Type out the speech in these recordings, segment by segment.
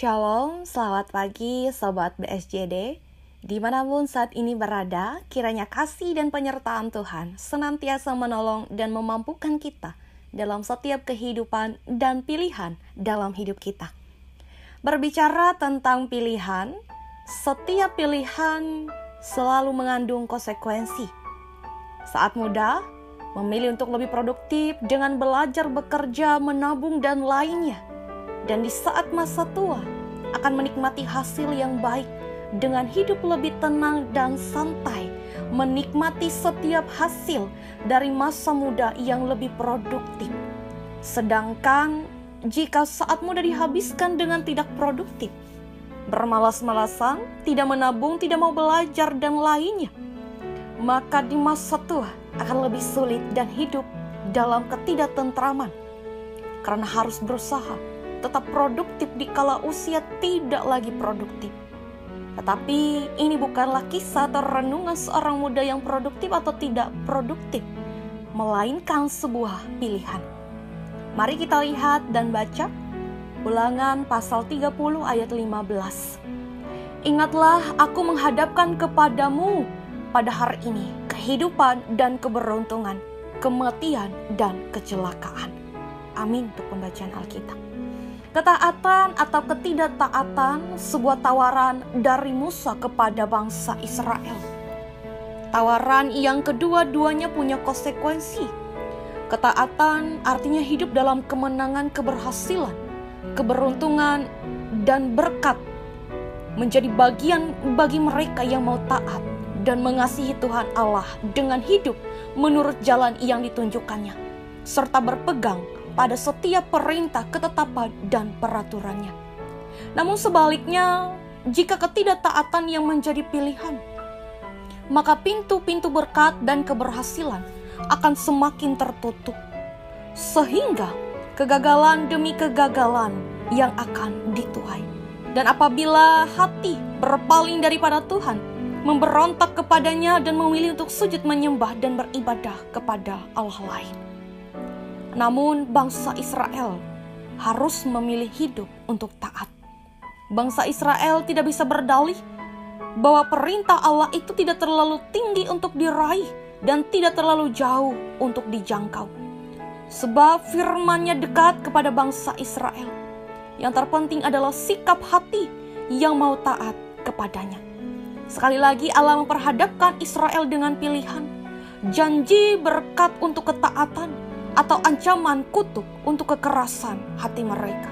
Shalom, selamat pagi Sobat BSJD. Dimanapun saat ini berada, kiranya kasih dan penyertaan Tuhan senantiasa menolong dan memampukan kita dalam setiap kehidupan dan pilihan dalam hidup kita. Berbicara tentang pilihan, setiap pilihan selalu mengandung konsekuensi. Saat muda, memilih untuk lebih produktif dengan belajar bekerja, menabung, dan lainnya. Dan di saat masa tua, akan menikmati hasil yang baik dengan hidup lebih tenang dan santai, menikmati setiap hasil dari masa muda yang lebih produktif. Sedangkan jika saat muda dihabiskan dengan tidak produktif, bermalas-malasan, tidak menabung, tidak mau belajar, dan lainnya, maka di masa tua akan lebih sulit dan hidup dalam ketidaktentraman. Karena harus berusaha tetap produktif di kala usia tidak lagi produktif. Tetapi ini bukanlah kisah atau renungan seorang muda yang produktif atau tidak produktif, melainkan sebuah pilihan. Mari kita lihat dan baca Ulangan pasal 30 ayat 15. Ingatlah, aku menghadapkan kepadamu pada hari ini kehidupan dan keberuntungan, kematian dan kecelakaan. Amin untuk pembacaan Alkitab. Ketaatan atau ketidaktaatan, sebuah tawaran dari Musa kepada bangsa Israel. Tawaran yang kedua-duanya punya konsekuensi. Ketaatan artinya hidup dalam kemenangan, keberhasilan, keberuntungan, dan berkat. Menjadi bagian bagi mereka yang mau taat dan mengasihi Tuhan Allah dengan hidup menurut jalan yang ditunjukkannya, serta berpegang pada setiap perintah, ketetapan, dan peraturannya. Namun sebaliknya, jika ketidaktaatan yang menjadi pilihan, maka pintu-pintu berkat dan keberhasilan akan semakin tertutup, sehingga kegagalan demi kegagalan yang akan dituai. Dan apabila hati berpaling daripada Tuhan, memberontak kepadanya dan memilih untuk sujud menyembah dan beribadah kepada Allah lain. Namun bangsa Israel harus memilih hidup untuk taat. Bangsa Israel tidak bisa berdalih bahwa perintah Allah itu tidak terlalu tinggi untuk diraih dan tidak terlalu jauh untuk dijangkau. Sebab firman-Nya dekat kepada bangsa Israel. Yang terpenting adalah sikap hati yang mau taat kepadanya. Sekali lagi Allah memperhadapkan Israel dengan pilihan. Janji berkat untuk ketaatan atau ancaman kutuk untuk kekerasan hati mereka.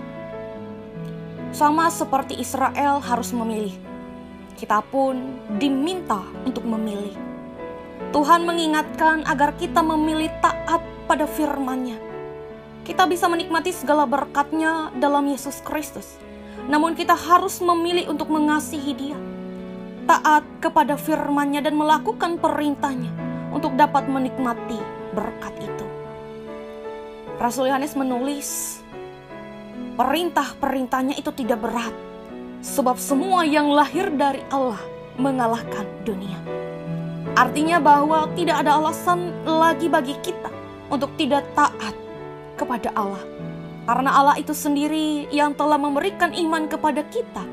Sama seperti Israel harus memilih, kita pun diminta untuk memilih. Tuhan mengingatkan agar kita memilih taat pada firman-Nya. Kita bisa menikmati segala berkat-Nya dalam Yesus Kristus. Namun kita harus memilih untuk mengasihi Dia, taat kepada firman-Nya dan melakukan perintah-Nya untuk dapat menikmati berkat itu. Rasul Yohanes menulis, perintah-perintahnya itu tidak berat, sebab semua yang lahir dari Allah mengalahkan dunia. Artinya bahwa tidak ada alasan lagi bagi kita untuk tidak taat kepada Allah. Karena Allah itu sendiri yang telah memberikan iman kepada kita.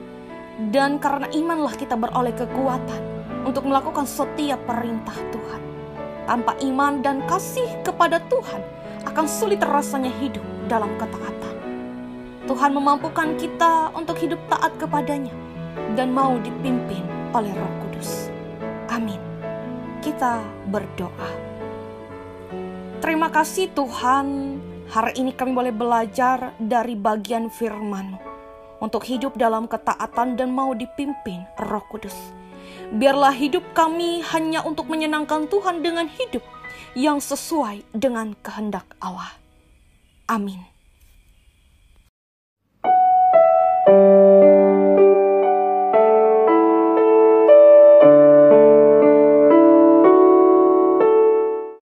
Dan karena imanlah kita beroleh kekuatan untuk melakukan setiap perintah Tuhan. Tanpa iman dan kasih kepada Tuhan, akan sulit rasanya hidup dalam ketaatan. Tuhan memampukan kita untuk hidup taat kepadanya dan mau dipimpin oleh Roh Kudus. Amin. Kita berdoa. Terima kasih Tuhan, hari ini kami boleh belajar dari bagian firman-Mu untuk hidup dalam ketaatan dan mau dipimpin Roh Kudus. Biarlah hidup kami hanya untuk menyenangkan Tuhan dengan hidup yang sesuai dengan kehendak Allah. Amin.